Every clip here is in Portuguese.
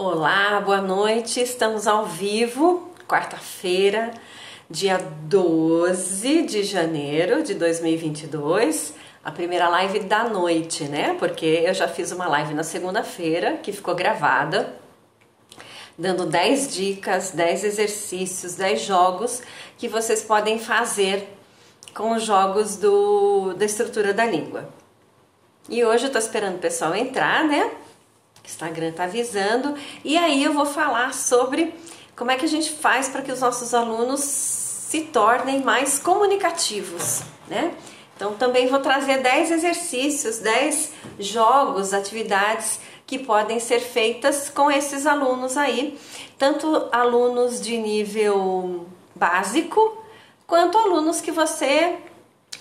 Olá, boa noite. Estamos ao vivo, quarta-feira, dia 12 de janeiro de 2022, a primeira live da noite, né? Porque eu já fiz uma live na segunda-feira que ficou gravada, dando 10 dicas, 10 exercícios, 10 jogos que vocês podem fazer com os jogos da estrutura da língua. E hoje eu tô esperando o pessoal entrar, né? O Instagram tá avisando, e aí eu vou falar sobre como é que a gente faz para que os nossos alunos se tornem mais comunicativos, né? Então também vou trazer 10 exercícios, 10 jogos, atividades que podem ser feitas com esses alunos aí, tanto alunos de nível básico, quanto alunos que você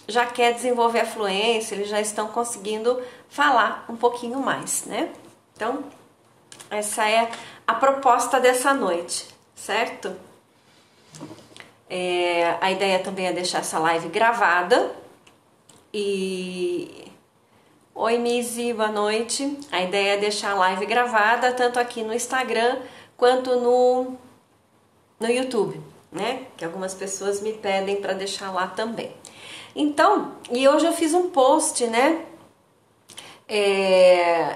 já quer desenvolver a fluência, eles já estão conseguindo falar um pouquinho mais, né? Então, essa é a proposta dessa noite, certo? A ideia também é deixar essa live gravada. Oi, Misi, boa noite. A ideia é deixar a live gravada, tanto aqui no Instagram quanto no YouTube, né? Que algumas pessoas me pedem para deixar lá também. Então, e hoje eu fiz um post, né?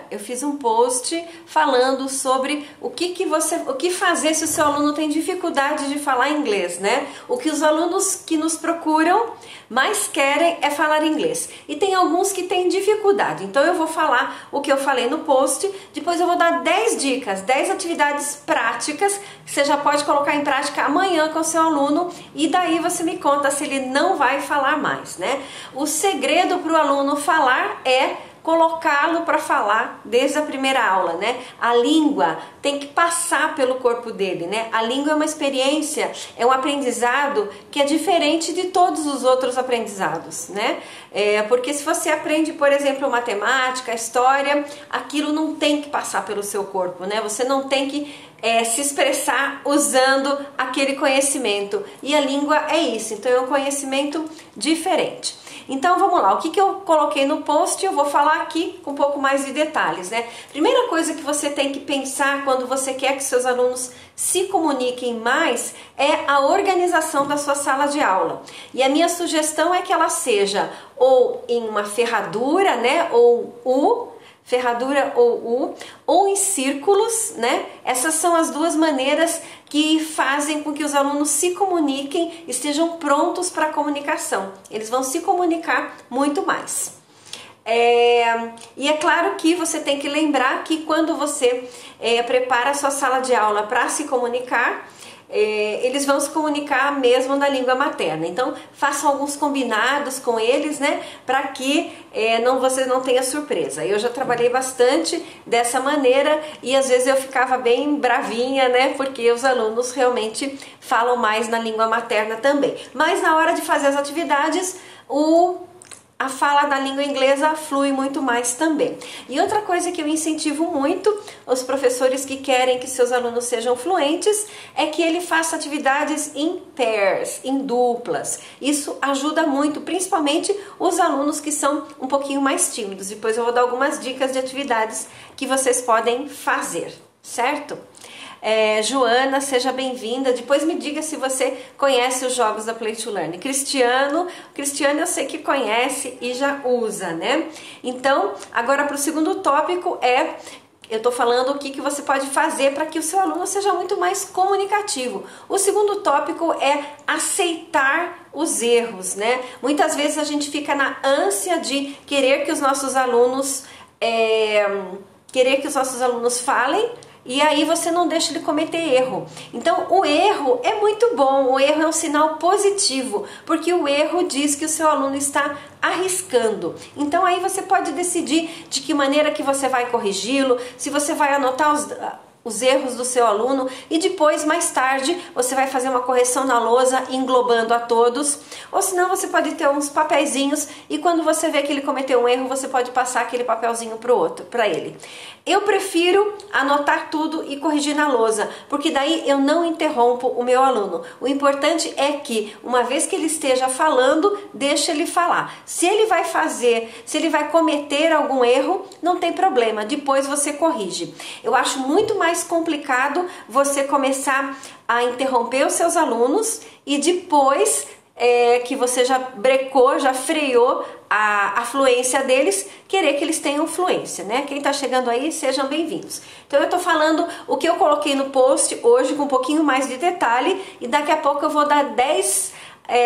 Eu fiz um post falando sobre o que fazer se o seu aluno tem dificuldade de falar inglês, né? O que os alunos que nos procuram mais querem é falar inglês. E tem alguns que têm dificuldade. Então eu vou falar o que eu falei no post, depois eu vou dar 10 dicas, 10 atividades práticas que você já pode colocar em prática amanhã com o seu aluno, e daí você me conta se ele não vai falar mais, né? O segredo para o aluno falar é colocá-lo para falar desde a primeira aula, né? A língua tem que passar pelo corpo dele, né? A língua é uma experiência, é um aprendizado que é diferente de todos os outros aprendizados, né? Porque se você aprende, por exemplo, matemática, história, aquilo não tem que passar pelo seu corpo, né? Você não tem que se expressar usando aquele conhecimento. E a língua é isso, então é um conhecimento diferente. Então vamos lá, o que eu coloquei no post eu vou falar aqui com um pouco mais de detalhes, né? Primeira coisa que você tem que pensar quando você quer que seus alunos se comuniquem mais é a organização da sua sala de aula. E a minha sugestão é que ela seja ou em uma ferradura, né? Ferradura ou em círculos, né? Essas são as duas maneiras que fazem com que os alunos se comuniquem, estejam prontos para a comunicação. Eles vão se comunicar muito mais. E é claro que você tem que lembrar que quando você prepara a sua sala de aula para se comunicar, eles vão se comunicar mesmo na língua materna. Então façam alguns combinados com eles, né, para que você não tenha surpresa. Eu já trabalhei bastante dessa maneira e às vezes eu ficava bem bravinha, né, porque os alunos realmente falam mais na língua materna também. Mas na hora de fazer as atividades, a fala da língua inglesa flui muito mais também. E outra coisa que eu incentivo muito os professores que querem que seus alunos sejam fluentes é que ele faça atividades em pairs, em duplas. Isso ajuda muito, principalmente os alunos que são um pouquinho mais tímidos. Depois eu vou dar algumas dicas de atividades que vocês podem fazer, certo? Joana, seja bem-vinda. Depois me diga se você conhece os jogos da Play to Learn. Cristiano eu sei que conhece e já usa, né? Então, agora para o segundo tópico eu tô falando o que você pode fazer para que o seu aluno seja muito mais comunicativo. O segundo tópico é aceitar os erros, né? Muitas vezes a gente fica na ânsia de querer que os nossos alunos falem, e aí você não deixa ele cometer erro. Então o erro é muito bom, o erro é um sinal positivo, porque o erro diz que o seu aluno está arriscando. Então aí você pode decidir de que maneira que você vai corrigi-lo, se você vai anotar os erros do seu aluno e depois, mais tarde, você vai fazer uma correção na lousa englobando a todos, ou senão você pode ter uns papeizinhos e quando você vê que ele cometeu um erro, você pode passar aquele papelzinho para ele. Eu prefiro anotar tudo e corrigir na lousa, porque daí eu não interrompo o meu aluno. O importante é que, uma vez que ele esteja falando, deixa ele falar. Se ele vai cometer algum erro, não tem problema, depois você corrige. Eu acho muito mais mais complicado você começar a interromper os seus alunos e depois que você já brecou, já freou a fluência deles, querer que eles tenham fluência, né? Quem tá chegando aí, sejam bem-vindos. Então eu tô falando o que eu coloquei no post hoje com um pouquinho mais de detalhe e daqui a pouco eu vou dar 10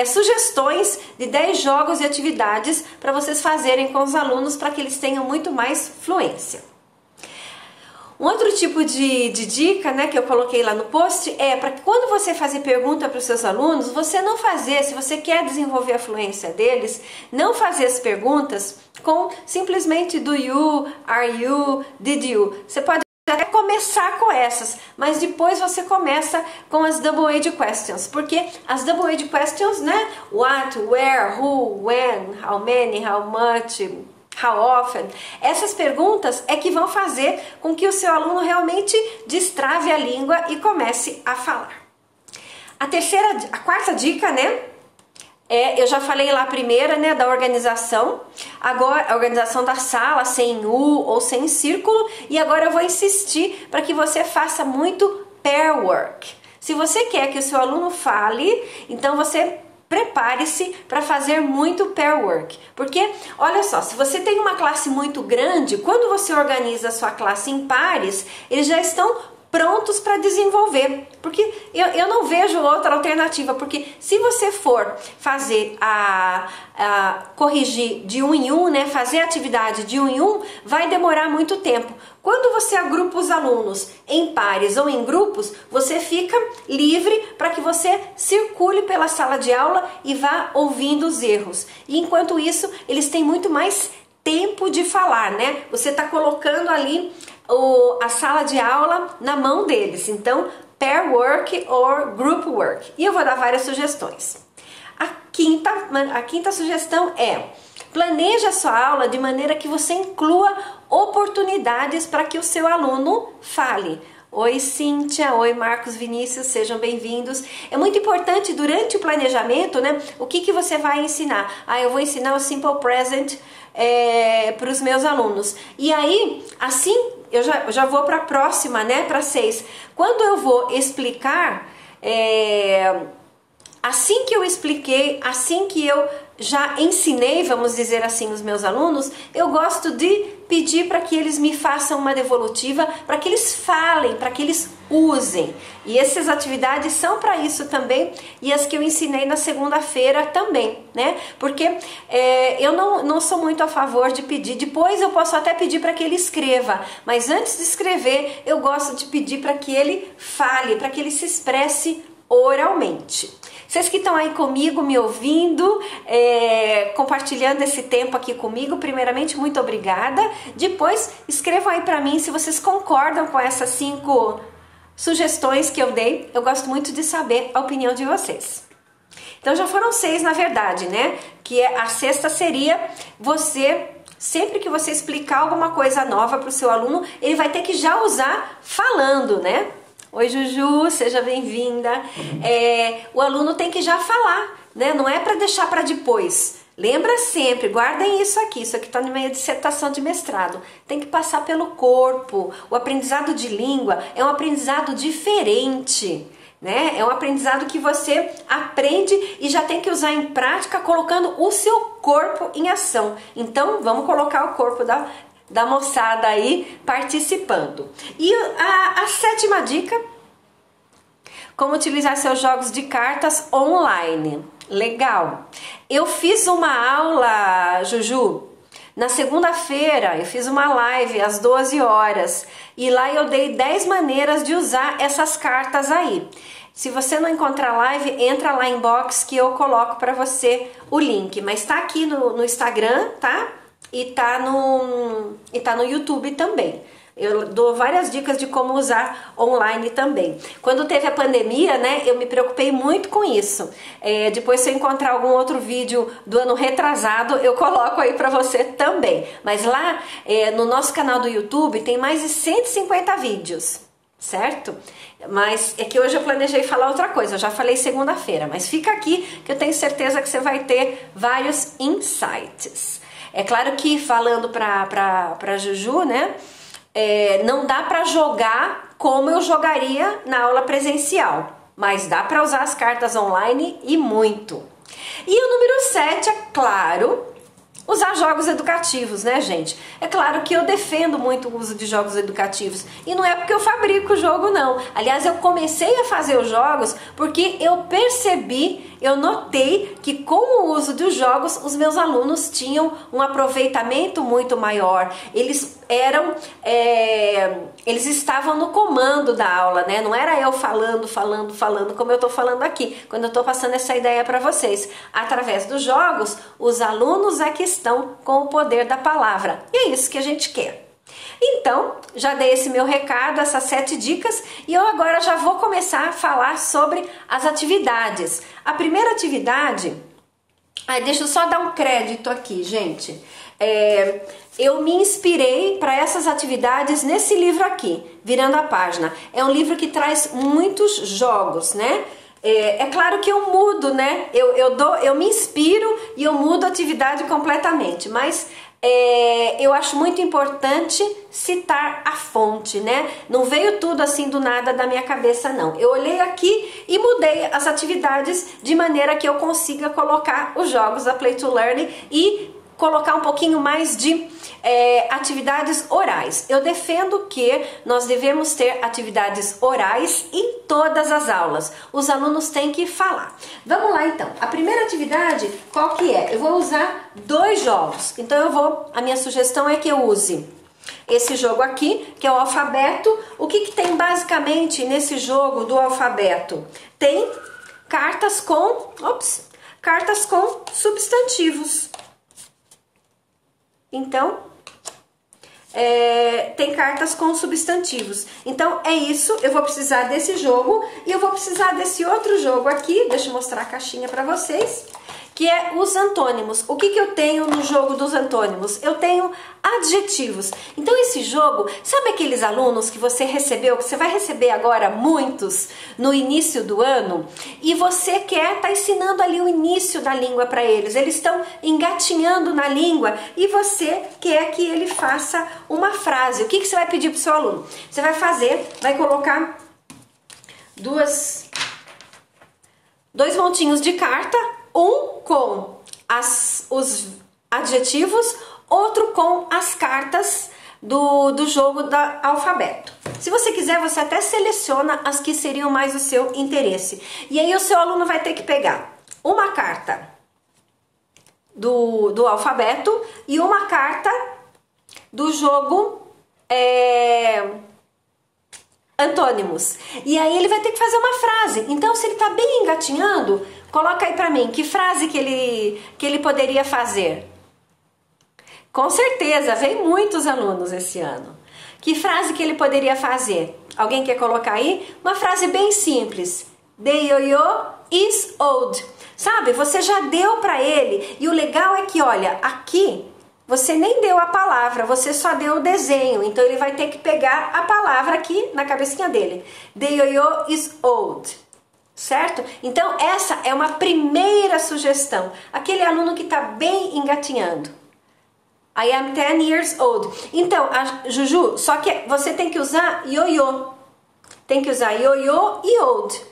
sugestões de 10 jogos e atividades para vocês fazerem com os alunos para que eles tenham muito mais fluência. Um outro tipo de dica, né, que eu coloquei lá no post é para que quando você fazer pergunta para os seus alunos, você não fazer, se você quer desenvolver a fluência deles, não fazer as perguntas com simplesmente do you, are you, did you. Você pode até começar com essas, mas depois você começa com as double-age questions, porque as double-age questions, né, what, where, who, when, how many, how much, how often, essas perguntas é que vão fazer com que o seu aluno realmente destrave a língua e comece a falar. A quarta dica, né? Eu já falei lá a primeira, né, da organização, agora a organização da sala sem U ou sem círculo, e agora eu vou insistir para que você faça muito pair work. Se você quer que o seu aluno fale, então você prepare-se para fazer muito pair work, porque olha só, se você tem uma classe muito grande, quando você organiza a sua classe em pares, eles já estão prontos para desenvolver, porque eu não vejo outra alternativa, porque se você for fazer corrigir de um em um, né, fazer a atividade de um em um, vai demorar muito tempo. Quando você agrupa os alunos em pares ou em grupos, você fica livre para que você circule pela sala de aula e vá ouvindo os erros. E enquanto isso, eles têm muito mais tempo de falar, né? Você está colocando ali a sala de aula na mão deles. Então, pair work or group work. E eu vou dar várias sugestões. A quinta sugestão é: planeje a sua aula de maneira que você inclua oportunidades para que o seu aluno fale. Oi Cíntia, oi Marcos Vinícius, sejam bem-vindos. É muito importante durante o planejamento, né? O que você vai ensinar? Eu vou ensinar o Simple Present para os meus alunos. E aí, assim, eu já vou para a próxima, né? Para 6. Quando eu vou explicar, assim que eu expliquei, assim que eu já ensinei, vamos dizer assim, os meus alunos, eu gosto de pedir para que eles me façam uma devolutiva, para que eles falem, para que eles usem. E essas atividades são para isso também, e as que eu ensinei na segunda-feira também, né? Porque eu não sou muito a favor de pedir, depois eu posso até pedir para que ele escreva, mas antes de escrever, eu gosto de pedir para que ele fale, para que ele se expresse oralmente. Vocês que estão aí comigo, me ouvindo, compartilhando esse tempo aqui comigo, primeiramente, muito obrigada. Depois, escrevam aí pra mim se vocês concordam com essas 5 sugestões que eu dei. Eu gosto muito de saber a opinião de vocês. Então, já foram 6, na verdade, né? Que a 6ª seria sempre que você explicar alguma coisa nova para o seu aluno, ele vai ter que já usar falando, né? Oi Juju, seja bem-vinda. O aluno tem que já falar, né? Não é para deixar para depois. Lembra sempre, guardem isso aqui está na minha dissertação de mestrado. Tem que passar pelo corpo. O aprendizado de língua é um aprendizado diferente, né? É um aprendizado que você aprende e já tem que usar em prática, colocando o seu corpo em ação. Então, vamos colocar o corpo da moçada aí participando. E a 7ª dica: como utilizar seus jogos de cartas online. Legal! Eu fiz uma aula, Juju, na segunda-feira, eu fiz uma live às 12 horas e lá eu dei 10 maneiras de usar essas cartas aí. Se você não encontrar a live, entra lá em box que eu coloco para você o link, mas tá aqui no Instagram, tá? E tá no YouTube também. Eu dou várias dicas de como usar online também. Quando teve a pandemia, né, eu me preocupei muito com isso. Depois, se eu encontrar algum outro vídeo do ano retrasado, eu coloco aí pra você também. Mas lá, no nosso canal do YouTube, tem mais de 150 vídeos, certo? Mas é que hoje eu planejei falar outra coisa, eu já falei segunda-feira, mas fica aqui que eu tenho certeza que você vai ter vários insights. É claro que falando pra Juju, né? não dá para jogar como eu jogaria na aula presencial, mas dá para usar as cartas online e muito. E o número 7 é claro, usar jogos educativos, né, gente? É claro que eu defendo muito o uso de jogos educativos. E não é porque eu fabrico o jogo, não. Aliás, eu comecei a fazer os jogos porque eu percebi, eu notei que com o uso dos jogos, os meus alunos tinham um aproveitamento muito maior. Eles estavam no comando da aula, né? Não era eu falando como eu tô falando aqui, quando eu tô passando essa ideia para vocês. Através dos jogos, os alunos é que estão com o poder da palavra. E é isso que a gente quer. Então, já dei esse meu recado, essas 7 dicas, e eu agora já vou começar a falar sobre as atividades. A primeira atividade... deixa eu só dar um crédito aqui, gente. Eu me inspirei para essas atividades nesse livro aqui, Virando a Página. É um livro que traz muitos jogos, né? É claro que eu mudo, né? Eu me inspiro e eu mudo a atividade completamente, mas eu acho muito importante citar a fonte, né? Não veio tudo assim do nada da minha cabeça, não. Eu olhei aqui e mudei as atividades de maneira que eu consiga colocar os jogos da Play to Learn e colocar um pouquinho mais de atividades orais. Eu defendo que nós devemos ter atividades orais em todas as aulas. Os alunos têm que falar. Vamos lá então. A primeira atividade, qual que é? Eu vou usar 2 jogos. Então a minha sugestão é que eu use esse jogo aqui, que é o alfabeto. O que tem basicamente nesse jogo do alfabeto? Tem cartas com substantivos. Então, tem cartas com substantivos. Então, é isso. Eu vou precisar desse jogo e eu vou precisar desse outro jogo aqui. Deixa eu mostrar a caixinha para vocês. Que é os antônimos. O que eu tenho no jogo dos antônimos? Eu tenho adjetivos. Então esse jogo, sabe aqueles alunos que você recebeu, que você vai receber agora muitos no início do ano, e você tá ensinando ali o início da língua para eles. Eles estão engatinhando na língua e você quer que ele faça uma frase. O que você vai pedir para o seu aluno? Você vai colocar dois montinhos de carta, um com os adjetivos, outro com as cartas do jogo do alfabeto. Se você quiser, você até seleciona as que seriam mais do seu interesse. E aí o seu aluno vai ter que pegar uma carta do alfabeto e uma carta do jogo antônimos. E aí ele vai ter que fazer uma frase. Então, se ele está bem engatinhando, coloca aí pra mim, que frase que ele poderia fazer? Com certeza, vem muitos alunos esse ano. Que frase que ele poderia fazer? Alguém quer colocar aí? Uma frase bem simples. The yo-yo is old. Sabe, você já deu pra ele. E o legal é que, olha, aqui você nem deu a palavra, você só deu o desenho. Então ele vai ter que pegar a palavra aqui na cabecinha dele. The yo-yo is old. Certo? Então essa é uma primeira sugestão. Aquele aluno que está bem engatinhando. I am 10 years old. Então, Juju, só que você tem que usar yo-yo. Tem que usar yo-yo e old.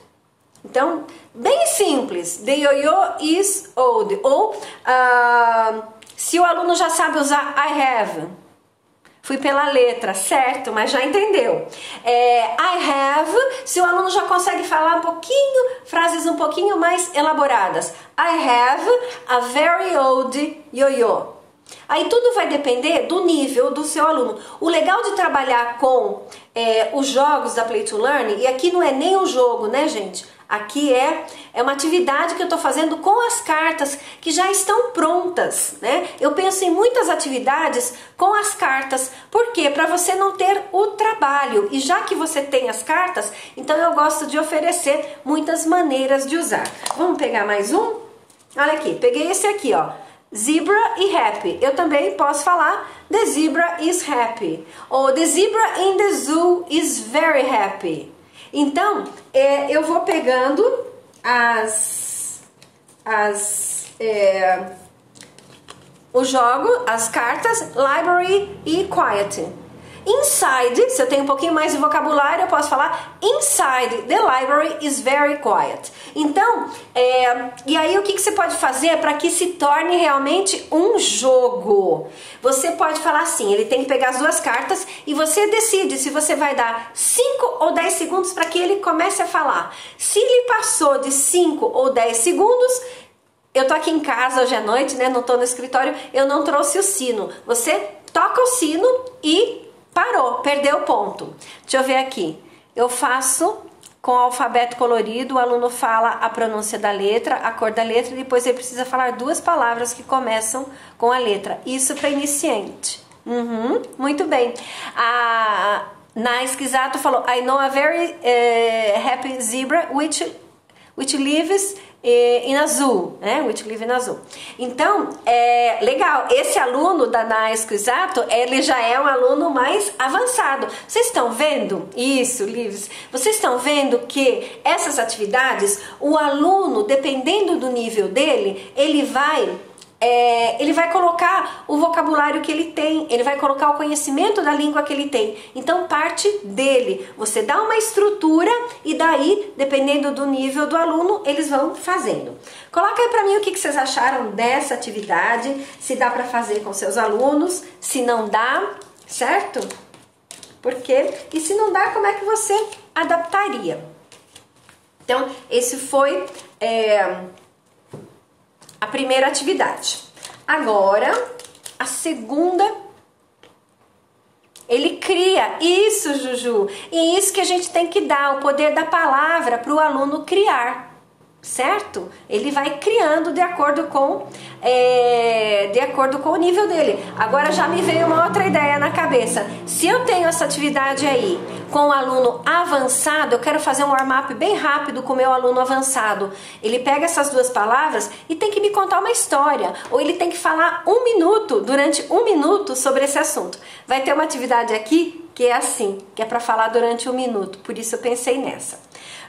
Então, bem simples. The yo-yo is old. Ou, se o aluno já sabe usar I have. Fui pela letra, certo, mas já entendeu. I have, se o aluno já consegue falar um pouquinho, frases um pouquinho mais elaboradas. I have a very old yo-yo. Aí tudo vai depender do nível do seu aluno. O legal de trabalhar com os jogos da Play to Learn, e aqui não é nem um jogo, né, gente? Aqui é uma atividade que eu estou fazendo com as cartas que já estão prontas, né? Eu penso em muitas atividades com as cartas. Por quê? Para você não ter o trabalho. E já que você tem as cartas, então eu gosto de oferecer muitas maneiras de usar. Vamos pegar mais um? Olha aqui, peguei esse aqui, ó. Zebra e happy. Eu também posso falar the zebra is happy. Ou the zebra in the zoo is very happy. Então, eu vou pegando o jogo, as cartas, library e quiet. Inside, se eu tenho um pouquinho mais de vocabulário, eu posso falar inside the library is very quiet. Então, e aí o que você pode fazer para que se torne realmente um jogo? Você pode falar assim, ele tem que pegar as duas cartas e você decide se você vai dar 5 ou 10 segundos para que ele comece a falar. Se ele passou de 5 ou 10 segundos, eu tô aqui em casa hoje à noite, né? Não tô no escritório, eu não trouxe o sino. Você toca o sino e parou, perdeu o ponto. Deixa eu ver aqui. Eu faço com o alfabeto colorido, o aluno fala a pronúncia da letra, a cor da letra, e depois ele precisa falar 2 palavras que começam com a letra. Isso para iniciante. Muito bem. A Nice Kisato falou, I know a very happy zebra which lives in azul, né? Which live in azul. Então, legal. Esse aluno da Nice Kisato, ele já é um aluno mais avançado. Vocês estão vendo? Isso, Lives. Vocês estão vendo que essas atividades, o aluno, dependendo do nível dele, ele vai colocar o vocabulário que ele tem, ele vai colocar o conhecimento da língua que ele tem. Então parte dele. Você dá uma estrutura e daí, dependendo do nível do aluno, eles vão fazendo. Coloca aí pra mim o que vocês acharam dessa atividade, se dá pra fazer com seus alunos, se não dá, certo? Por quê? E se não dá, como é que você adaptaria? Então, esse foi a primeira atividade. Agora, a segunda, ele cria. Isso, Juju. E isso que a gente tem que dar, o poder da palavra para o aluno criar. Certo? Ele vai criando de acordo com o nível dele. Agora já me veio uma outra ideia na cabeça. Se eu tenho essa atividade aí com o aluno avançado, eu quero fazer um warm-up bem rápido com o meu aluno avançado. Ele pega essas 2 palavras e tem que me contar uma história. Ou ele tem que falar 1 minuto, durante 1 minuto, sobre esse assunto. Vai ter uma atividade aqui que é assim, que é para falar durante 1 minuto. Por isso eu pensei nessa.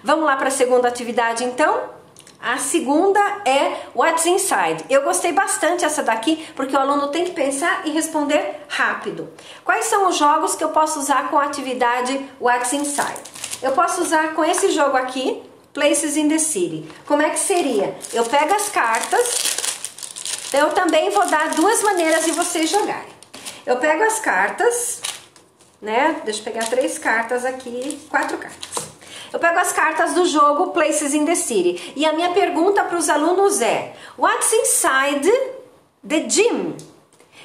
Vamos lá para a segunda atividade então? A segunda é What's Inside. Eu gostei bastante essa daqui, porque o aluno tem que pensar e responder rápido. Quais são os jogos que eu posso usar com a atividade What's Inside? Eu posso usar com esse jogo aqui, Places in the City. Como é que seria? Eu pego as cartas, eu também vou dar 2 maneiras de vocês jogarem. Eu pego as cartas, né? Deixa eu pegar 3 cartas aqui, 4 cartas. Eu pego as cartas do jogo Places in the City. E a minha pergunta para os alunos é: What's inside the gym?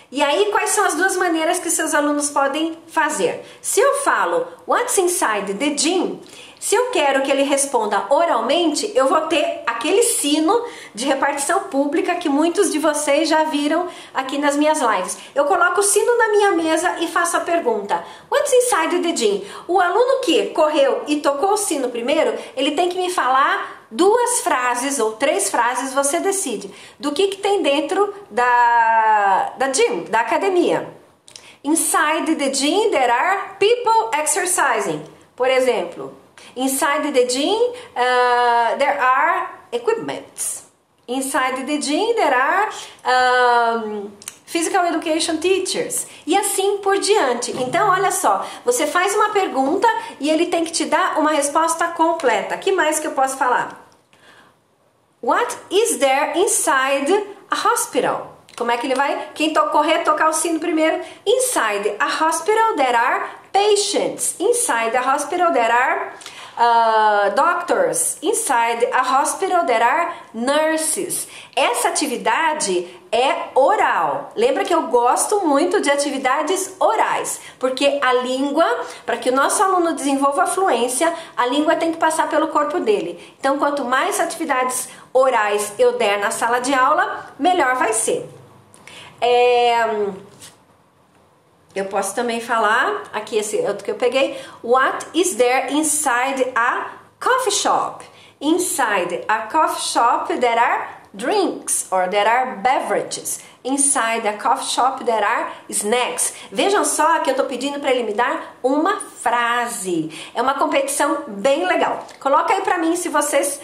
E aí, quais são as 2 maneiras que seus alunos podem fazer? Se eu falo What's inside the gym, se eu quero que ele responda oralmente, eu vou ter aquele sino de repartição pública que muitos de vocês já viram aqui nas minhas lives. Eu coloco o sino na minha mesa e faço a pergunta: What's inside the gym? O aluno que correu e tocou o sino primeiro, ele tem que me falar 2 frases ou 3 frases, você decide, do que tem dentro da gym, da academia. Inside the gym there are people exercising. Por exemplo, inside the gym there are equipments. Inside the gym there are physical education teachers. E assim por diante. Então, olha só, você faz uma pergunta e ele tem que te dar uma resposta completa. Que mais que eu posso falar? What is there inside a hospital? Como é que ele vai? Quem correr, tocar o sino primeiro. Inside a hospital there are patients. Inside a hospital there are doctors. Inside a hospital there are nurses. Essa atividade é oral. Lembra que eu gosto muito de atividades orais, porque a língua, para que o nosso aluno desenvolva a fluência, a língua tem que passar pelo corpo dele. Então, quanto mais atividades orais eu der na sala de aula, melhor vai ser. Eu posso também falar, aqui esse outro que eu peguei, What is there inside a coffee shop? Inside a coffee shop there are drinks or there are beverages. inside a coffee shop there are snacks. Vejam só que eu estou pedindo para ele me dar uma frase. É uma competição bem legal. Coloca aí para mim se vocês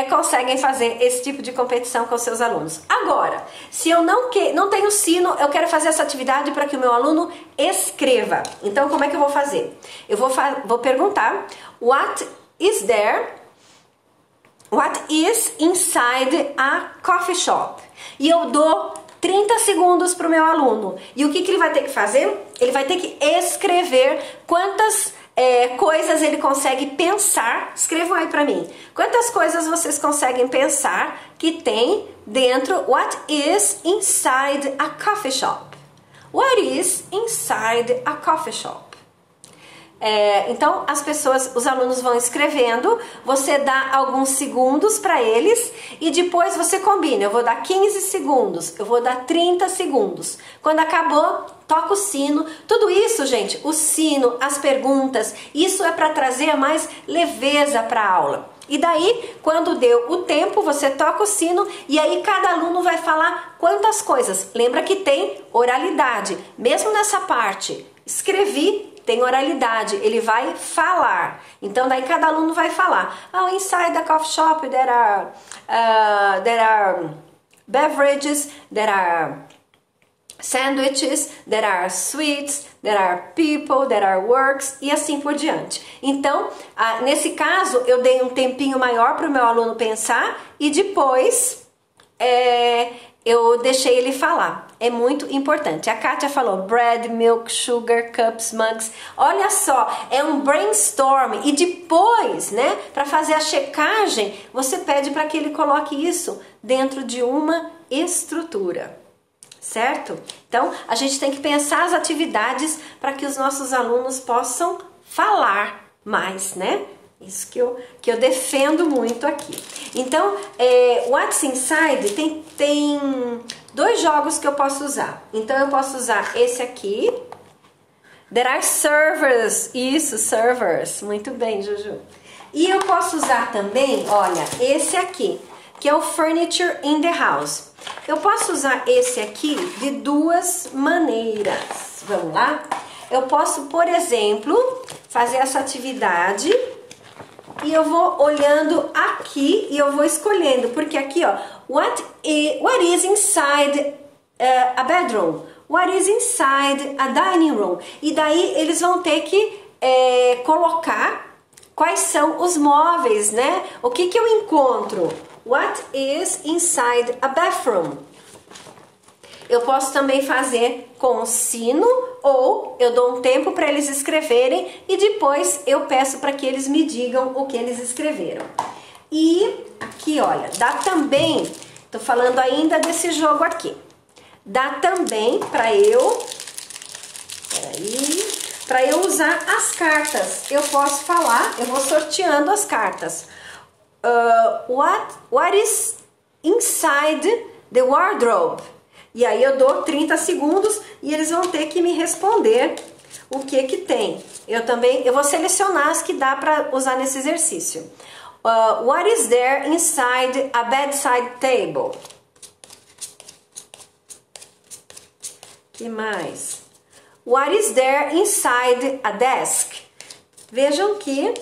conseguem fazer esse tipo de competição com seus alunos. Agora, se eu não tenho sino, eu quero fazer essa atividade para que o meu aluno escreva. Então, como é que eu vou fazer? Eu vou perguntar: What is inside a coffee shop? E eu dou 30 segundos para o meu aluno. E o que ele vai ter que fazer? Ele vai ter que escrever quantas coisas ele consegue pensar. Escrevam aí para mim. Quantas coisas vocês conseguem pensar que tem dentro? What is inside a coffee shop? What is inside a coffee shop? Então os alunos vão escrevendo, você dá alguns segundos para eles e depois você combina. Eu vou dar 15 segundos, eu vou dar 30 segundos. Quando acabou, toca o sino. Tudo isso, gente, o sino, as perguntas, isso é para trazer mais leveza para a aula. E daí, quando deu o tempo, você toca o sino e aí cada aluno vai falar quantas coisas. Lembra que tem oralidade, mesmo nessa parte. Escrevi, tem oralidade, ele vai falar. Então daí cada aluno vai falar. Oh, inside the coffee shop there are beverages, there are sandwiches, there are sweets, there are people, there are works e assim por diante. Então, nesse caso, eu dei um tempinho maior para o meu aluno pensar e depois eu deixei ele falar. É muito importante. A Kátia falou bread, milk, sugar, cups, mugs. Olha só, é um brainstorm. E depois, né, para fazer a checagem, você pede para que ele coloque isso dentro de uma estrutura. Certo? Então, a gente tem que pensar as atividades para que os nossos alunos possam falar mais, né? Isso que eu defendo muito aqui. Então, What's Inside tem 2 jogos que eu posso usar. Então, eu posso usar esse aqui. There are servers. Isso, servers. Muito bem, Juju. E eu posso usar também, olha, esse aqui, que é o Furniture in the House. Eu posso usar esse aqui de 2 maneiras. Vamos lá? Eu posso, por exemplo, fazer essa atividade e eu vou olhando aqui e eu vou escolhendo, porque aqui, ó, what is inside a bedroom? What is inside a dining room? E daí eles vão ter que colocar quais são os móveis, né? O que eu encontro? What is inside a bathroom? Eu posso também fazer com o sino ou eu dou um tempo para eles escreverem e depois eu peço para que eles me digam o que eles escreveram. E aqui, olha, dá também, tô falando ainda desse jogo aqui, dá também para eu usar as cartas. Eu posso falar, eu vou sorteando as cartas. What is inside the wardrobe? E aí eu dou 30 segundos e eles vão ter que me responder o que tem. Eu vou selecionar as que dá para usar nesse exercício. What is there inside a bedside table? Que mais? What is there inside a desk? Vejam que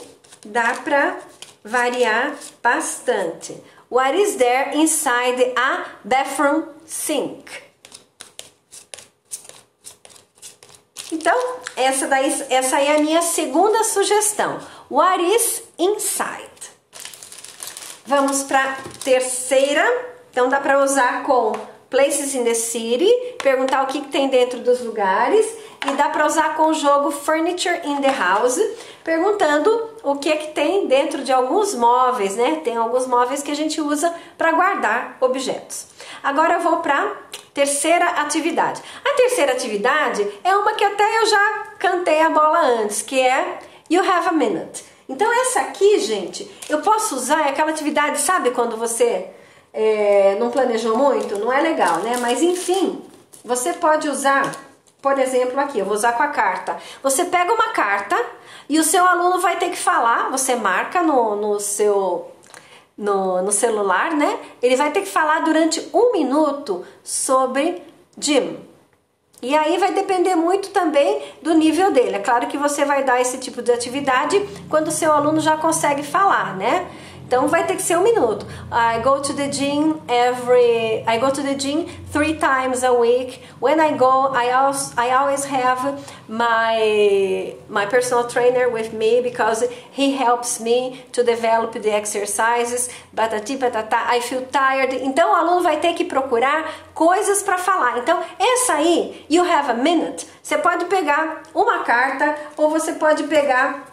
dá para variar bastante. What is there inside a bathroom sink? Então, essa aí é a minha segunda sugestão. What is inside? Vamos para a terceira. Então, dá para usar com Places in the City, perguntar o que tem dentro dos lugares. E dá para usar com o jogo Furniture in the House, perguntando o que tem dentro de alguns móveis, né? Tem alguns móveis que a gente usa para guardar objetos. Agora eu vou para a terceira atividade. A terceira atividade é uma que até eu já cantei a bola antes, que é You Have a Minute. Então essa aqui, gente, eu posso usar aquela atividade, sabe quando você não planejou muito? Não é legal, né? Mas enfim, você pode usar, por exemplo, aqui, eu vou usar com a carta. Você pega uma carta e o seu aluno vai ter que falar, você marca no celular, né? Ele vai ter que falar durante 1 minuto sobre gym. E aí vai depender muito também do nível dele. É claro que você vai dar esse tipo de atividade quando o seu aluno já consegue falar, né? Então vai ter que ser 1 minuto. I go to the gym 3 times a week. When I go, I always have my personal trainer with me because he helps me to develop the exercises. Batati, patatá, I feel tired. Então o aluno vai ter que procurar coisas para falar. Então essa aí, you have a minute. Você pode pegar uma carta ou você pode pegar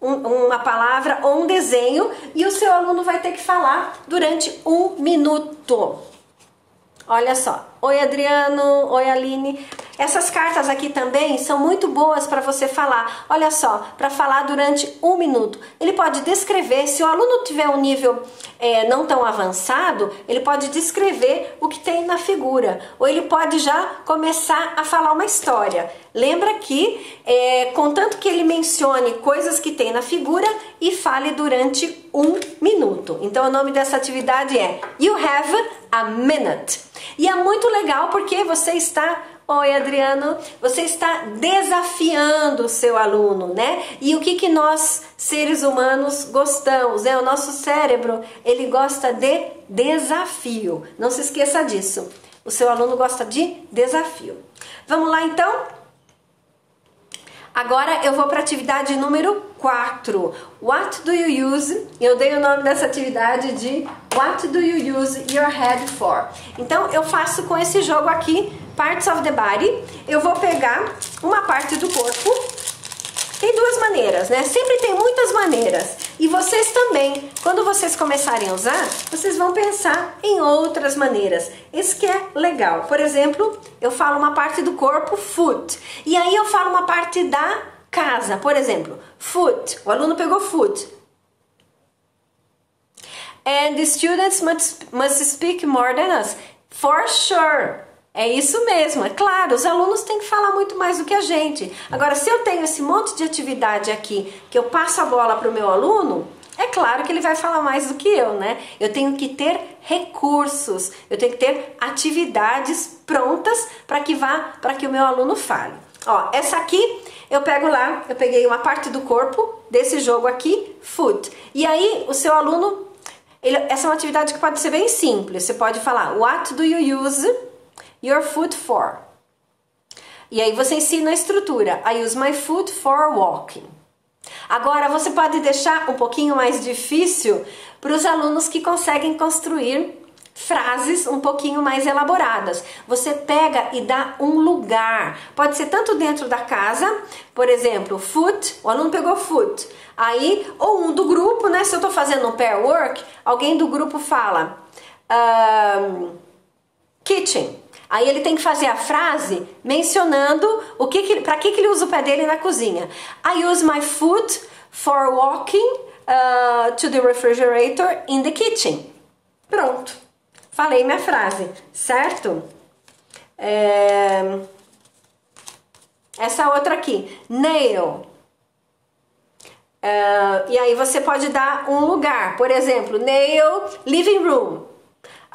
uma palavra ou um desenho e o seu aluno vai ter que falar durante 1 minuto. Olha só. Oi, Adriano. Oi, Aline. Essas cartas aqui também são muito boas para você falar. Olha só, para falar durante 1 minuto. Ele pode descrever, se o aluno tiver um nível não tão avançado, ele pode descrever o que tem na figura. Ou ele pode já começar a falar uma história. Lembra que, contanto que ele mencione coisas que tem na figura e fale durante 1 minuto. Então o nome dessa atividade é You Have a Minute. E é muito legal porque você está... Oi, Adriano, você está desafiando o seu aluno, né? E o que nós, seres humanos, gostamos, né? O nosso cérebro, ele gosta de desafio. Não se esqueça disso. O seu aluno gosta de desafio. Vamos lá, então? Agora eu vou para a atividade número 4. What do you use? Eu dei o nome dessa atividade de What do you use your head for? Então eu faço com esse jogo aqui, Parts of the Body. Eu vou pegar uma parte do corpo. Tem 2 maneiras, né? Sempre tem muitas maneiras. E vocês também, quando vocês começarem a usar, vocês vão pensar em outras maneiras. Isso que é legal. Por exemplo, eu falo uma parte do corpo, foot. E aí eu falo uma parte da casa. Por exemplo, foot. O aluno pegou foot. And the students must speak more than us. For sure. É isso mesmo, é claro, os alunos têm que falar muito mais do que a gente. Agora, se eu tenho esse monte de atividade aqui, que eu passo a bola para o meu aluno, é claro que ele vai falar mais do que eu, né? Eu tenho que ter recursos, eu tenho que ter atividades prontas para que o meu aluno fale. Ó, essa aqui, eu peguei uma parte do corpo desse jogo aqui, foot. E aí, o seu aluno, essa é uma atividade que pode ser bem simples. Você pode falar, what do you use your foot for? E aí você ensina a estrutura. I use my foot for walking. Agora você pode deixar um pouquinho mais difícil para os alunos que conseguem construir frases um pouquinho mais elaboradas. Você pega e dá um lugar. Pode ser tanto dentro da casa, por exemplo, foot, o aluno pegou foot. Aí, ou um do grupo, né? Se eu estou fazendo um pair work, alguém do grupo fala kitchen. Aí ele tem que fazer a frase mencionando para que ele usa o pé dele na cozinha. I use my foot for walking to the refrigerator in the kitchen. Pronto. Falei minha frase, certo? Essa outra aqui, nail. E aí você pode dar um lugar. Por exemplo, nail, living room.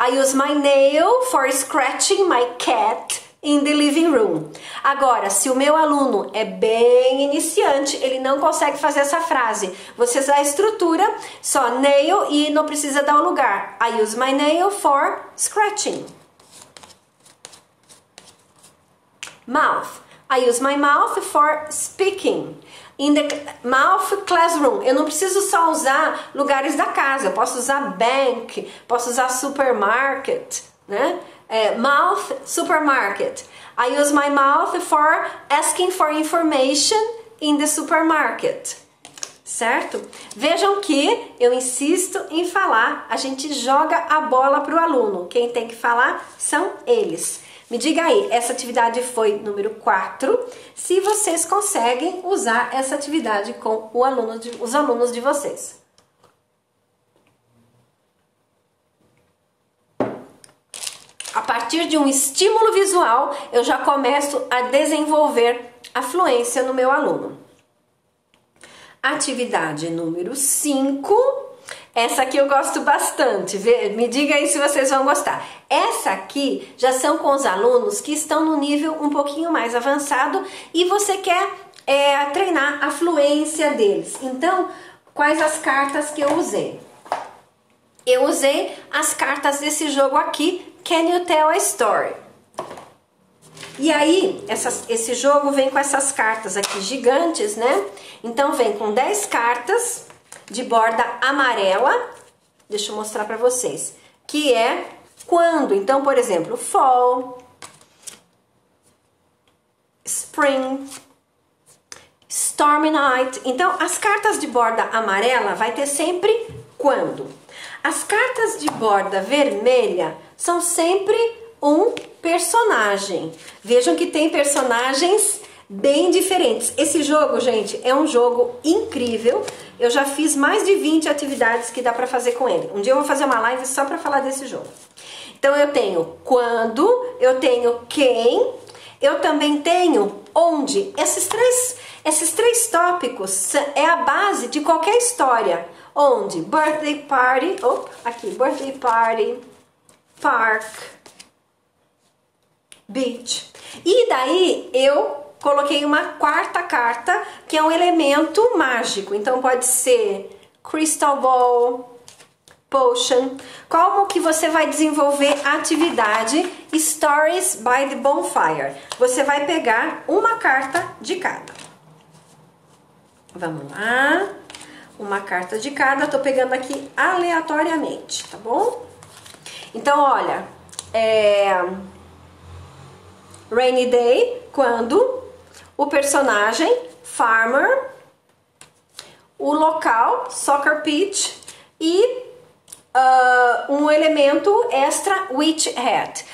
I use my nail for scratching my cat in the living room. Agora, se o meu aluno é bem iniciante, ele não consegue fazer essa frase. Você dá a estrutura, só nail e não precisa dar o lugar. I use my nail for scratching. Mouth. I use my mouth for speaking. In the mouth classroom, eu não preciso só usar lugares da casa, eu posso usar bank, posso usar supermarket, né? Mouth, supermarket. I use my mouth for asking for information in the supermarket. Certo? Vejam que eu insisto em falar, a gente joga a bola para o aluno. Quem tem que falar são eles. Me diga aí, essa atividade foi número 4, se vocês conseguem usar essa atividade com os alunos de vocês. A partir de um estímulo visual, eu já começo a desenvolver a fluência no meu aluno. Atividade número 5, Essa aqui eu gosto bastante, me diga aí se vocês vão gostar. Essa aqui já são com os alunos que estão no nível um pouquinho mais avançado e você quer treinar a fluência deles. Então, quais as cartas que eu usei? Eu usei as cartas desse jogo aqui, Can You Tell a Story? E aí, esse jogo vem com essas cartas aqui gigantes, né? Então vem com 10 cartas de borda amarela, deixa eu mostrar pra vocês, que é quando. Então, por exemplo, fall, spring, stormy night. Então, as cartas de borda amarela vai ter sempre quando. As cartas de borda vermelha são sempre um personagem. Vejam que tem personagens bem diferentes. Esse jogo, gente, é um jogo incrível. Eu já fiz mais de 20 atividades que dá pra fazer com ele. Um dia eu vou fazer uma live só pra falar desse jogo. Então eu tenho quando, eu tenho quem, eu também tenho onde. Esses três tópicos é a base de qualquer história. Onde? Birthday party, aqui, birthday party, park, beach. E daí eu coloquei uma quarta carta, que é um elemento mágico. Então pode ser crystal ball, potion. Como que você vai desenvolver a atividade Stories by the Bonfire? Você vai pegar uma carta de cada. Vamos lá. Uma carta de cada, tô pegando aqui aleatoriamente, tá bom? Então, olha, Rainy Day, quando, o personagem, Farmer, o local, Soccer Pitch, e um elemento extra, Witch Hat.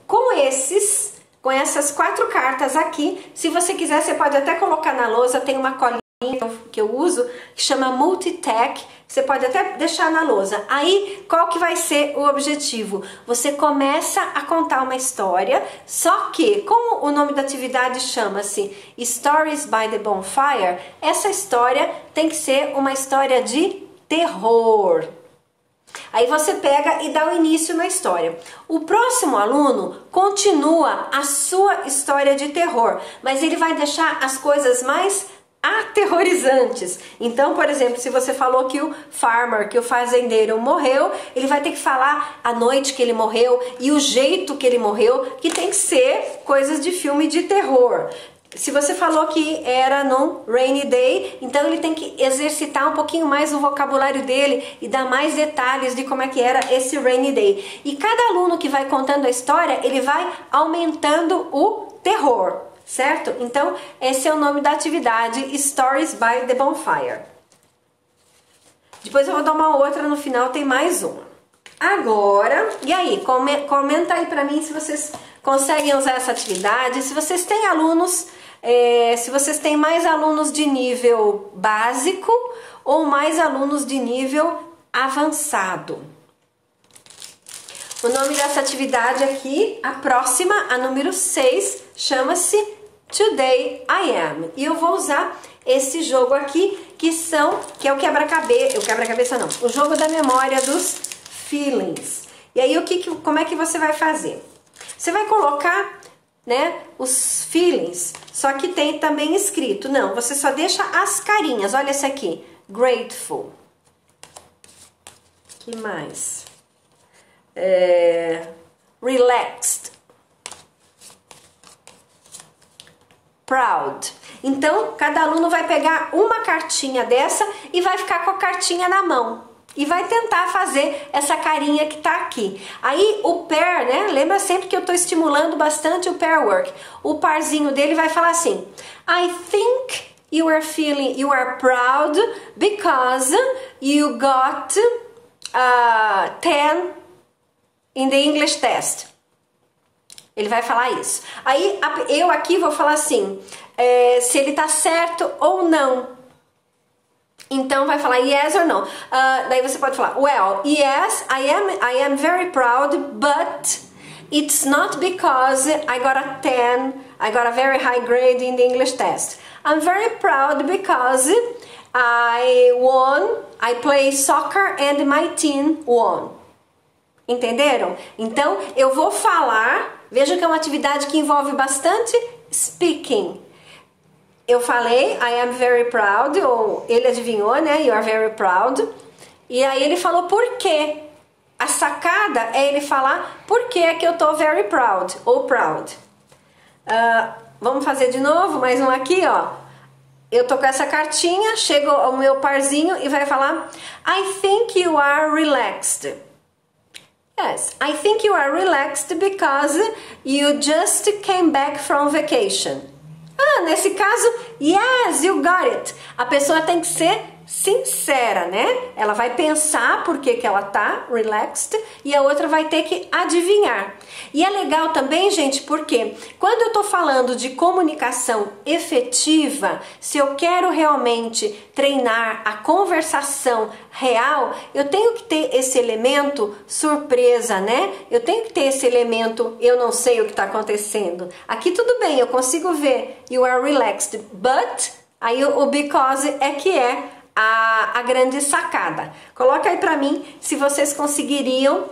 Com essas 4 cartas aqui, se você quiser, você pode até colocar na lousa, tem uma colinha que eu uso, que chama Multitack, você pode até deixar na lousa. Aí, qual que vai ser o objetivo? Você começa a contar uma história, só que, como o nome da atividade chama-se Stories by the Bonfire, essa história tem que ser uma história de terror. Aí você pega e dá o início na história. O próximo aluno continua a sua história de terror, mas ele vai deixar as coisas mais aterrorizantes. Então, por exemplo, se você falou que o farmer, que o fazendeiro morreu, ele vai ter que falar a noite que ele morreu e o jeito que ele morreu, que tem que ser coisas de filme de terror. Se você falou que era no rainy day, então ele tem que exercitar um pouquinho mais o vocabulário dele e dar mais detalhes de como é que era esse rainy day. E cada aluno que vai contando a história, ele vai aumentando o terror. Certo? Então, esse é o nome da atividade Stories by the Bonfire. Depois eu vou dar uma outra no final, tem mais uma. Agora, e aí? Comenta aí pra mim se vocês conseguem usar essa atividade, se vocês têm alunos, se vocês têm mais alunos de nível básico ou mais alunos de nível avançado. O nome dessa atividade aqui, a próxima, a número 6, chama-se Today I Am. E eu vou usar esse jogo aqui, que é o quebra-cabeça não, o jogo da memória dos feelings. E aí, como é que você vai fazer? Você vai colocar, né, os feelings, só que tem também escrito, não, você só deixa as carinhas. Olha esse aqui, grateful. Que mais? Relaxed, proud. Então, cada aluno vai pegar uma cartinha dessa e vai ficar com a cartinha na mão e vai tentar fazer essa carinha que tá aqui. Aí o pair, né? Lembra sempre que eu tô estimulando bastante o pair work. O parzinho dele vai falar assim: I think you are proud because you got 10 in the English test. Ele vai falar isso. Aí eu aqui vou falar assim, se ele tá certo ou não. Então vai falar yes or no. Daí você pode falar, well, yes, I am very proud, but it's not because I got a 10, I got a very high grade in the English test. I'm very proud because I play soccer and my team won. Entenderam? Então, eu vou falar, veja que é uma atividade que envolve bastante speaking. Eu falei, I am very proud, ou ele adivinhou, né? You are very proud. E aí ele falou por quê. A sacada é ele falar por que é que eu tô very proud, ou proud. Vamos fazer de novo, mais um aqui, ó. Eu tô com essa cartinha, chega o meu parzinho e vai falar I think you are relaxed. Yes, I think you are relaxed because you just came back from vacation. Nesse caso, yes, you got it. A pessoa tem que ser sincera, né? Ela vai pensar por que ela tá relaxed e a outra vai ter que adivinhar. E é legal também, gente, porque quando eu tô falando de comunicação efetiva, se eu quero realmente treinar a conversação real, eu tenho que ter esse elemento surpresa, né? Eu tenho que ter esse elemento, eu não sei o que tá acontecendo. Aqui tudo bem, eu consigo ver you are relaxed, but aí o because é que é a grande sacada. Coloca aí pra mim se vocês conseguiriam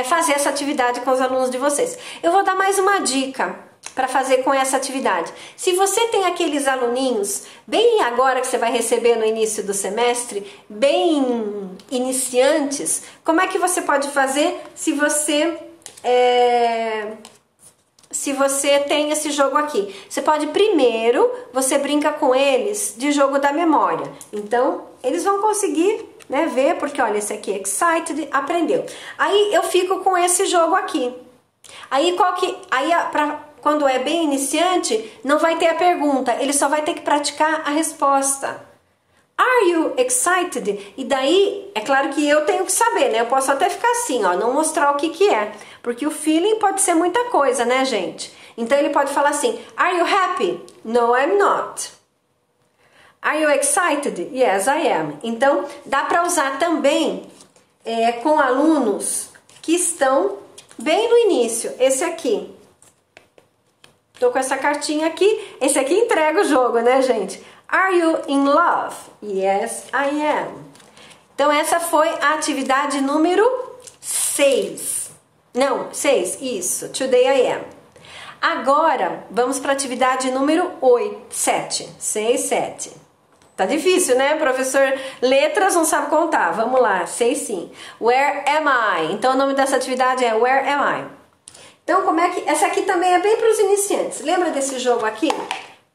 fazer essa atividade com os alunos de vocês. Eu vou dar mais uma dica para fazer com essa atividade. Se você tem aqueles aluninhos, bem agora que você vai receber no início do semestre, bem iniciantes, como é que você pode fazer se você tem esse jogo aqui? Você pode primeiro, você brinca com eles de jogo da memória. Então, eles vão conseguir, né, ver, porque olha, esse aqui é excited, aprendeu. Aí eu fico com esse jogo aqui. Aí quando é bem iniciante, não vai ter a pergunta, ele só vai ter que praticar a resposta. Are you excited? E daí, é claro que eu tenho que saber, né? Eu posso até ficar assim, ó, não mostrar o que é. Porque o feeling pode ser muita coisa, né, gente? Então ele pode falar assim, are you happy? No, I'm not. Are you excited? Yes, I am. Então, dá para usar também com alunos que estão bem no início. Esse aqui. Tô com essa cartinha aqui. Esse aqui entrega o jogo, né, gente? Are you in love? Yes, I am. Então, essa foi a atividade número 6. Não, 6, isso. Today I am. Agora, vamos para a atividade número 7. 6, 7. Tá difícil, né? Professor Letras não sabe contar. Vamos lá, 6 sim. Where am I? Então, o nome dessa atividade é Where am I? Então, como é que... Essa aqui também é bem para os iniciantes. Lembra desse jogo aqui?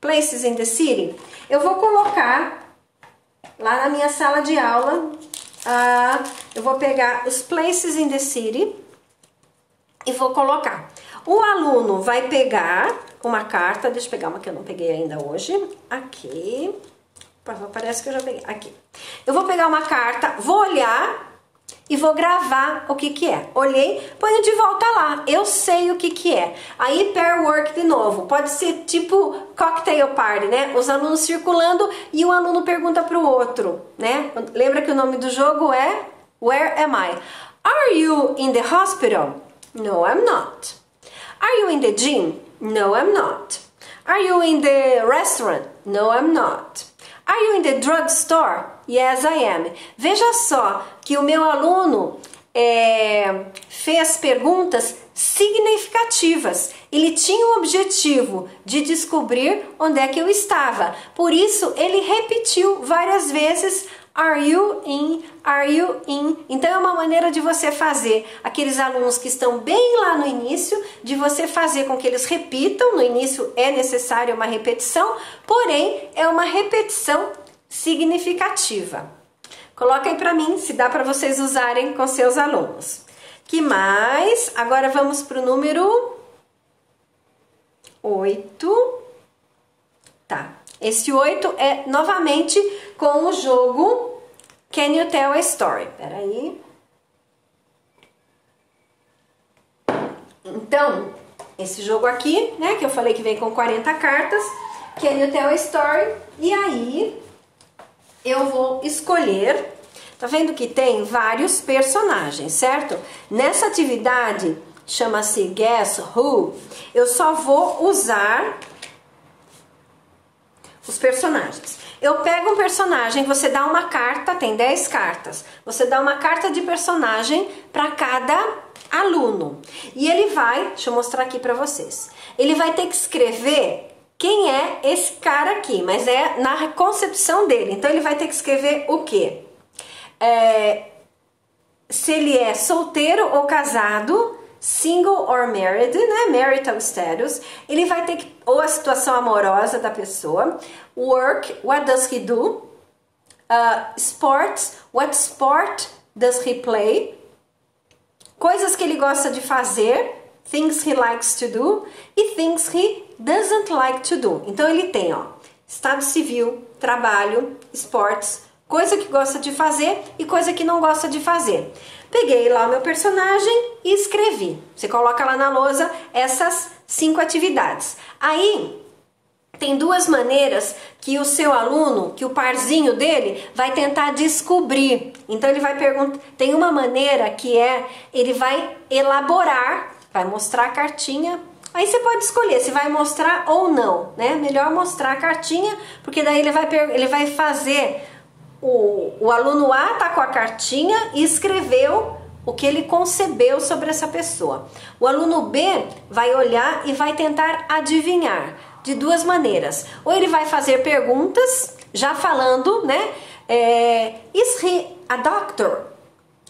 Places in the City? Eu vou colocar lá na minha sala de aula. Eu vou pegar os Places in the City e vou colocar. O aluno vai pegar uma carta. Deixa eu pegar uma que eu não peguei ainda hoje. Aqui. Parece que eu já peguei. Aqui. Eu vou pegar uma carta, vou olhar e vou gravar o que é. Olhei, ponho de volta lá. Eu sei o que é. Aí, pair work de novo. Pode ser tipo cocktail party, né? Os alunos circulando e um aluno pergunta para o outro, né? Lembra que o nome do jogo é Where am I? Are you in the hospital? No, I'm not. Are you in the gym? No, I'm not. Are you in the restaurant? No, I'm not. Are you in the drugstore? Yes, I am. Veja só que o meu aluno fez perguntas significativas. Ele tinha o objetivo de descobrir onde é que eu estava. Por isso, ele repetiu várias vezes Are you in? Are you in? Então, é uma maneira de você fazer aqueles alunos que estão bem lá no início, de você fazer com que eles repitam. No início é necessária uma repetição, porém, é uma repetição significativa. Coloca aí para mim, se dá para vocês usarem com seus alunos. Que mais? Agora vamos para o número 8. Tá. Esse 8 é novamente com o jogo Can You Tell a Story? Peraí. Então, esse jogo aqui, né, que eu falei que vem com 40 cartas, Can You Tell a Story? E aí, eu vou escolher, tá vendo que tem vários personagens, certo? Nessa atividade, chama-se Guess Who, eu só vou usar os personagens. Eu pego um personagem, você dá uma carta, tem 10 cartas. Você dá uma carta de personagem para cada aluno. E ele vai, deixa eu mostrar aqui para vocês. Ele vai ter que escrever quem é esse cara aqui, mas é na concepção dele. Então ele vai ter que escrever o quê? Se ele é solteiro ou casado, single or married, né? Marital status. Ele vai ter que, ou a situação amorosa da pessoa. Work, what does he do? Sports, what sport does he play? Coisas que ele gosta de fazer, things he likes to do, e things he doesn't like to do. Então ele tem, ó, estado civil, trabalho, esportes, coisa que gosta de fazer e coisa que não gosta de fazer. Peguei lá o meu personagem e escrevi. Você coloca lá na lousa essas 5 atividades. Aí tem 2 maneiras que o seu aluno, que o parzinho dele vai tentar descobrir. Então ele vai perguntar, tem uma maneira que ele vai elaborar, vai mostrar a cartinha. Aí você pode escolher se vai mostrar ou não, né? Melhor mostrar a cartinha, porque daí ele vai fazer. O aluno A tá com a cartinha e escreveu o que ele concebeu sobre essa pessoa. O aluno B vai olhar e vai tentar adivinhar de 2 maneiras. Ou ele vai fazer perguntas, já falando, né? Is he a doctor?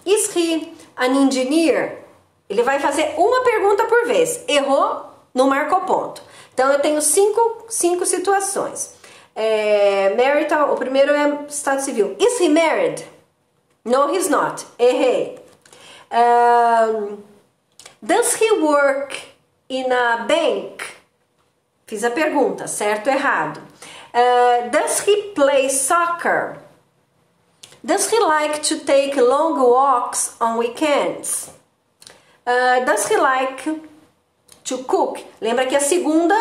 Is he an engineer? Ele vai fazer uma pergunta por vez. Errou, não marcou ponto. Então eu tenho 5 situações. Marital, o primeiro é estado civil. Is he married? No, he's not. Errei. Does he work in a bank? Fiz a pergunta, certo ou errado. Does he play soccer? Does he like to take long walks on weekends? Does he like to cook? Lembra que a segunda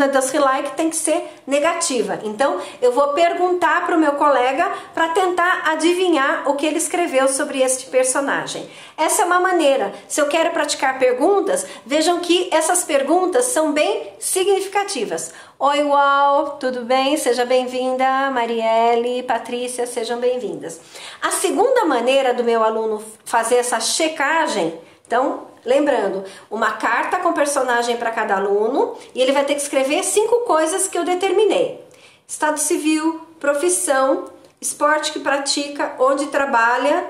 does he like tem que ser negativa. Então eu vou perguntar para o meu colega para tentar adivinhar o que ele escreveu sobre este personagem. Essa é uma maneira. Se eu quero praticar perguntas, vejam que essas perguntas são bem significativas. Oi, uau, tudo bem? Seja bem-vinda, Marielle, Patrícia, sejam bem-vindas. A segunda maneira do meu aluno fazer essa checagem, então, lembrando, uma carta com personagem para cada aluno e ele vai ter que escrever 5 coisas que eu determinei. Estado civil, profissão, esporte que pratica, onde trabalha,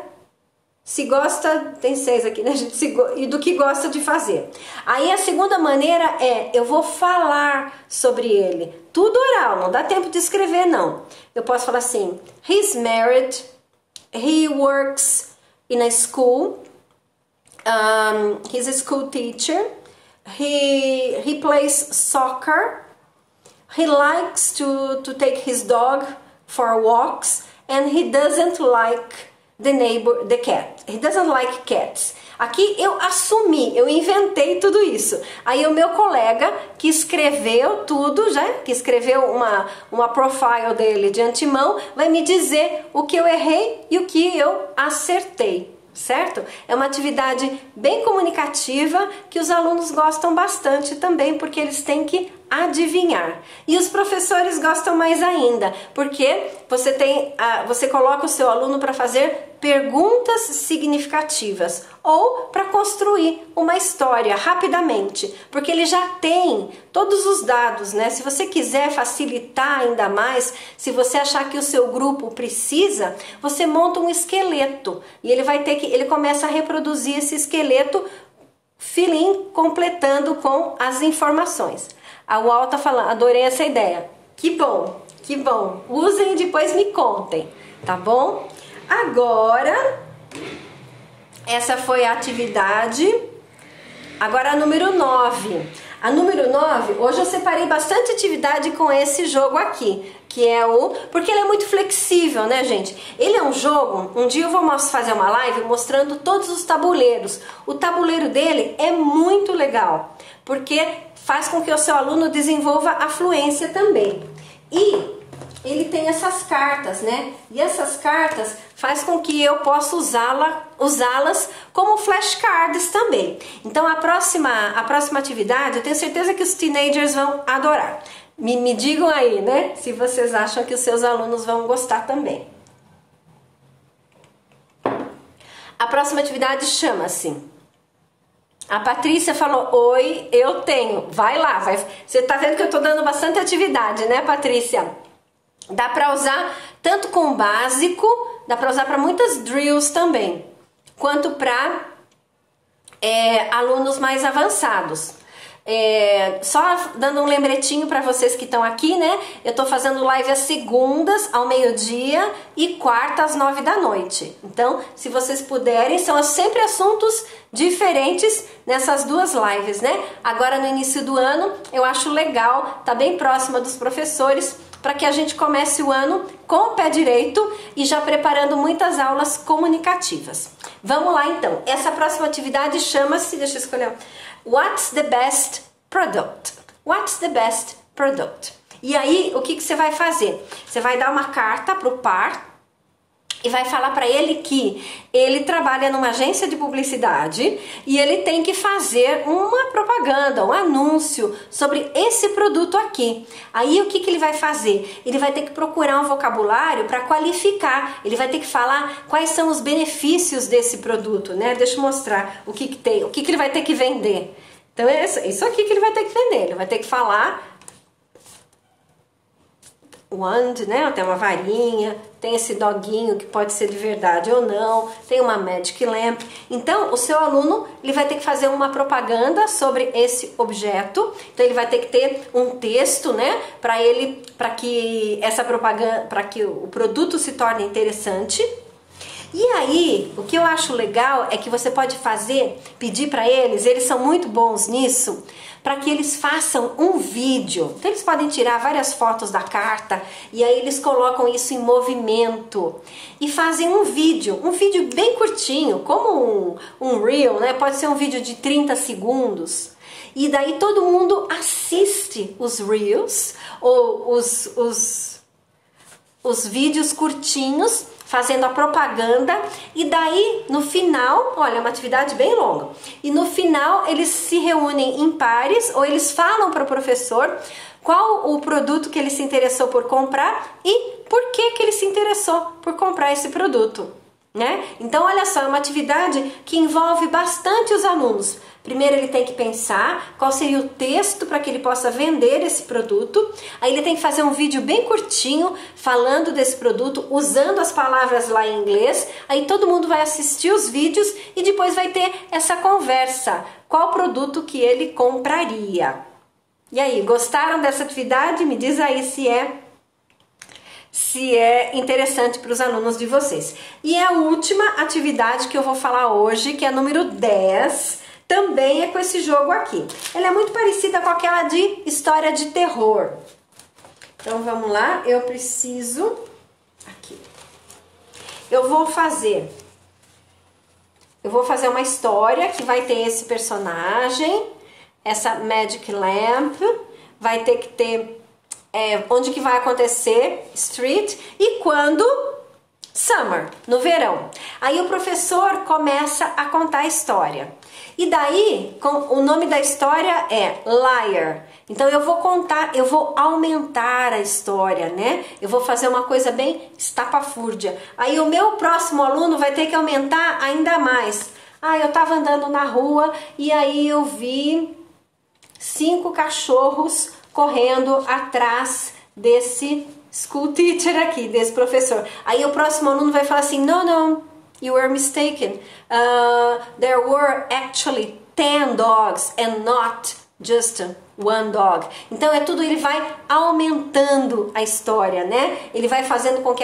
se gosta, tem 6 aqui, né, gente? E do que gosta de fazer. Aí a segunda maneira eu vou falar sobre ele. Tudo oral, não dá tempo de escrever, não. Eu posso falar assim, he's married, he works in a school, he's a school teacher, he plays soccer, he likes to take his dog for walks, and he doesn't like the cat. He doesn't like cats. Aqui eu assumi, eu inventei tudo isso. Aí o meu colega que escreveu tudo, que escreveu uma profile dele de antemão, vai me dizer o que eu errei e o que eu acertei. Certo? É uma atividade bem comunicativa que os alunos gostam bastante também, porque eles têm que adivinhar. E os professores gostam mais ainda, porque você coloca o seu aluno para fazer perguntas significativas ou para construir uma história rapidamente, porque ele já tem todos os dados, né? Se você quiser facilitar ainda mais, se você achar que o seu grupo precisa, você monta um esqueleto e ele começa a reproduzir esse esqueleto filim, completando com as informações. A UAU tá falando, adorei essa ideia. Que bom, que bom. Usem e depois me contem, tá bom? Agora, essa foi a atividade. Agora a número 9. A número 9, hoje eu separei bastante atividade com esse jogo aqui, que é porque ele é muito flexível, né, gente? Ele é um jogo, um dia eu vou fazer uma live mostrando todos os tabuleiros. O tabuleiro dele é muito legal, porque faz com que o seu aluno desenvolva a fluência também. E ele tem essas cartas, né? E essas cartas faz com que eu possa usá-las como flashcards também. Então a próxima atividade, eu tenho certeza que os teenagers vão adorar. Me digam aí, né? Se vocês acham que os seus alunos vão gostar também. A próxima atividade chama-se... A Patrícia falou, oi, eu tenho. Vai lá, vai. Você tá vendo que eu tô dando bastante atividade, né, Patrícia? Dá pra usar tanto com o básico, dá pra usar pra muitas drills também, quanto pra alunos mais avançados. Só dando um lembretinho para vocês que estão aqui, né? Eu tô fazendo live às segundas ao meio-dia e quarta às 9 da noite. Então, se vocês puderem, são sempre assuntos diferentes nessas duas lives, né? Agora no início do ano, eu acho legal, tá bem próxima dos professores, para que a gente comece o ano com o pé direito e já preparando muitas aulas comunicativas. Vamos lá então. Essa próxima atividade chama-se, deixa eu escolher, What's the best product? What's the best product? E aí, o que você vai fazer? Você vai dar uma carta para o par e vai falar para ele que ele trabalha numa agência de publicidade e ele tem que fazer uma propaganda, um anúncio sobre esse produto aqui. Aí o que ele vai fazer? Ele vai ter que procurar um vocabulário para qualificar. Ele vai ter que falar quais são os benefícios desse produto, né? Deixa eu mostrar o que tem, o que ele vai ter que vender. Então é isso aqui que ele vai ter que vender. Ele vai ter que falar wand, né? Tem uma varinha, tem esse doguinho que pode ser de verdade ou não, tem uma magic lamp. Então, o seu aluno, ele vai ter que fazer uma propaganda sobre esse objeto. Então, ele vai ter que ter um texto, né, para que essa propaganda, para que o produto se torne interessante. E aí, o que eu acho legal é que você pode pedir para eles são muito bons nisso, para que eles façam um vídeo. Então eles podem tirar várias fotos da carta e aí eles colocam isso em movimento e fazem um vídeo bem curtinho, como um reel, né? Pode ser um vídeo de 30 segundos. E daí todo mundo assiste os reels ou os vídeos curtinhos fazendo a propaganda, e daí no final, olha, é uma atividade bem longa, e no final eles se reúnem em pares, ou eles falam para o professor qual o produto que ele se interessou por comprar e por que ele se interessou por comprar esse produto, né? Então olha só, é uma atividade que envolve bastante os alunos. Primeiro ele tem que pensar qual seria o texto para que ele possa vender esse produto. Aí ele tem que fazer um vídeo bem curtinho falando desse produto, usando as palavras lá em inglês. Aí todo mundo vai assistir os vídeos e depois vai ter essa conversa. Qual produto que ele compraria? E aí, gostaram dessa atividade? Me diz aí se é interessante para os alunos de vocês. E a última atividade que eu vou falar hoje, que é a número 10, também é com esse jogo aqui. Ela é muito parecida com aquela de história de terror. Então vamos lá, eu preciso... Aqui. Eu vou fazer uma história que vai ter esse personagem, essa Magic Lamp, vai ter que ter onde que vai acontecer, Street, e quando... Summer, no verão. Aí o professor começa a contar a história. E daí, o nome da história é Liar. Então eu vou aumentar a história, né? Eu vou fazer uma coisa bem estapafúrdia. Aí o meu próximo aluno vai ter que aumentar ainda mais. Eu tava andando na rua e aí eu vi 5 cachorros correndo atrás desse school teacher aqui, desse professor. Aí o próximo aluno vai falar assim, no, you were mistaken. There were actually 10 dogs and not just one dog. Então ele vai aumentando a história, né? Ele vai fazendo com que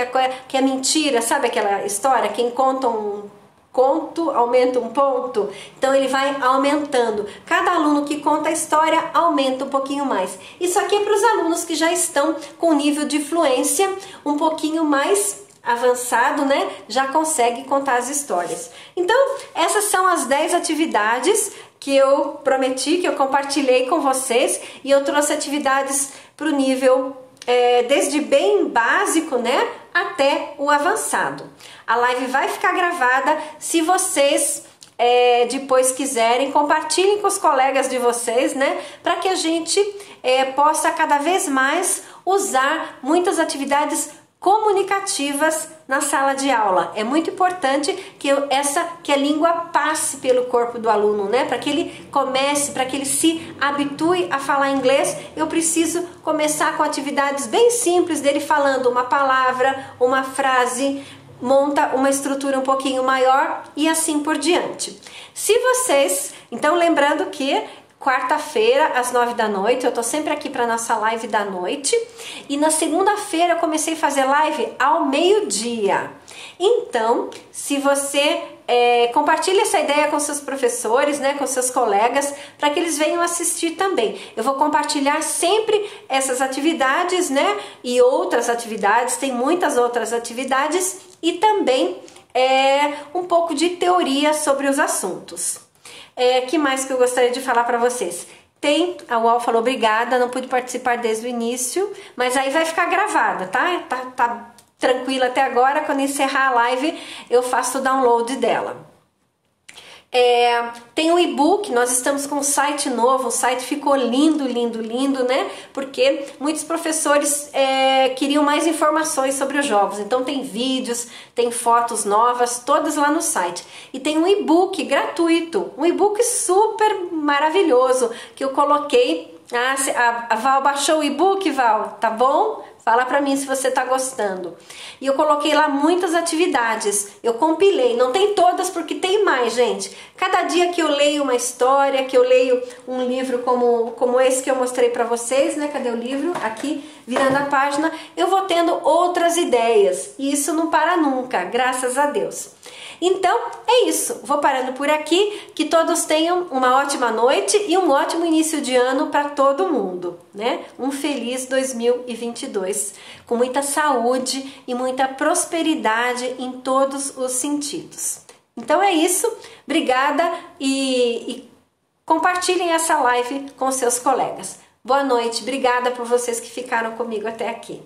a mentira, sabe aquela história? Quem conta um conto aumenta um ponto. Então ele vai aumentando. Cada aluno que conta a história aumenta um pouquinho mais. Isso aqui é para os alunos que já estão com nível de fluência um pouquinho mais avançado, né? Já consegue contar as histórias. Então essas são as 10 atividades que eu prometi, que eu compartilhei com vocês, e eu trouxe atividades para o nível desde bem básico, né, até o avançado. A live vai ficar gravada. Se vocês depois quiserem, compartilhem com os colegas de vocês, né? Para que a gente possa cada vez mais usar muitas atividades comunicativas na sala de aula. É muito importante que a língua passe pelo corpo do aluno, né? Para que ele comece, para que ele se habitue a falar inglês, eu preciso começar com atividades bem simples dele falando uma palavra, uma frase, monta uma estrutura um pouquinho maior e assim por diante. Se vocês, então lembrando que quarta-feira, às 9 da noite, eu tô sempre aqui para nossa live da noite. E na segunda-feira eu comecei a fazer live ao meio-dia. Então, se você compartilha essa ideia com seus professores, né, com seus colegas, para que eles venham assistir também. Eu vou compartilhar sempre essas atividades, né, e outras atividades, tem muitas outras atividades, e também um pouco de teoria sobre os assuntos. Que mais que eu gostaria de falar para vocês? A UOL falou obrigada, não pude participar desde o início, mas aí vai ficar gravada, tá? Tá tranquila até agora, quando encerrar a live eu faço o download dela. Tem um e-book, nós estamos com um site novo, o site ficou lindo, lindo, lindo, né? Porque muitos professores queriam mais informações sobre os jogos, então tem vídeos, tem fotos novas, todas lá no site. E tem um e-book gratuito, um e-book super maravilhoso, que eu coloquei. A Val baixou o e-book, Val, tá bom? Fala pra mim se você tá gostando. E eu coloquei lá muitas atividades. Eu compilei, não tem todas porque tem mais, gente. Cada dia que eu leio uma história, que eu leio um livro como esse que eu mostrei pra vocês, né? Cadê o livro? Aqui, virando a página, eu vou tendo outras ideias. E isso não para nunca, graças a Deus. Então, é isso. Vou parando por aqui. Que todos tenham uma ótima noite e um ótimo início de ano para todo mundo, né? Um feliz 2022, com muita saúde e muita prosperidade em todos os sentidos. Então é isso. Obrigada e compartilhem essa live com seus colegas. Boa noite. Obrigada por vocês que ficaram comigo até aqui.